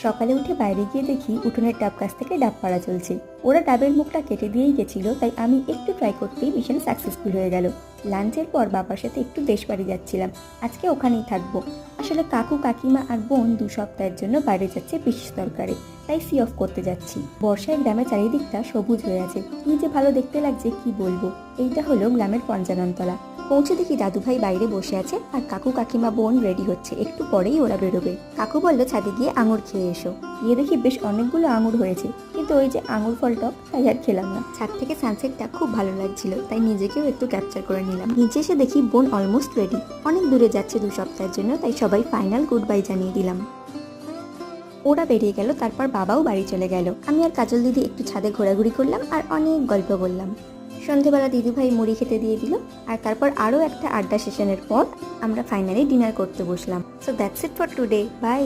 সকালে উঠে বাইরে গিয়ে দেখি উঠোনের ডাব গাছ থেকে ডাব পাড়া চলছে। ওরা ডাবের মুখটা কেটে দিয়েই গেছিল, তাই আমি একটু ট্রাই করতেই মিশন সাকসেসফুল হয়ে গেল। লাঞ্চের পর বাবার সাথে একটু দেশ বাড়ি যাচ্ছিলাম, আজকে ওখানেই থাকবো। আসলে কাকু কাকিমা আর বোন 2 সপ্তাহের জন্য বাইরে যাচ্ছে বিশেষ দরকারে, তাই সি অফ করতে যাচ্ছি। বর্ষায় গ্রামের চারিদিকটা সবুজ হয়ে আছে, কি যে ভালো দেখতে লাগছে কি বলবো। এইটা হলো গ্রামের পঞ্চাননতলা। পৌঁছে দেখি দাদুভাই বাইরে বসে আছে আর কাকু কাকিমা বোন রেডি হচ্ছে, একটু পরেই ওরা বেরোবে। কাকু বলল ছাদে গিয়ে আঙুর খেয়ে এসো। গিয়ে দেখি বেশ অনেকগুলো আঙুর হয়েছে, কিন্তু ওই যে আঙুর ফল টক, তাই আর খেলাম না। ছাদ থেকে সানসেটটা খুব ভালো লাগছিল, তাই নিজেকেও একটু ক্যাপচার করে নিলাম। নিচে এসে দেখি বোন অলমোস্ট রেডি, অনেক দূরে যাচ্ছে 2 সপ্তাহের জন্য, তাই সবাই ফাইনাল গুড বাই জানিয়ে দিলাম। ওরা বেরিয়ে গেল, তারপর বাবাও বাড়ি চলে গেল। আমি আর কাজল দিদি একটু ছাদে ঘোরাঘুরি করলাম আর অনেক গল্প বললাম। সন্ধেবেলা দিদিভাই মুড়ি খেতে দিয়ে দিল, আর তারপর আরও একটা আড্ডা সেশনের পর আমরা ফাইনালি ডিনার করতে বসলাম। So that's it for today, by.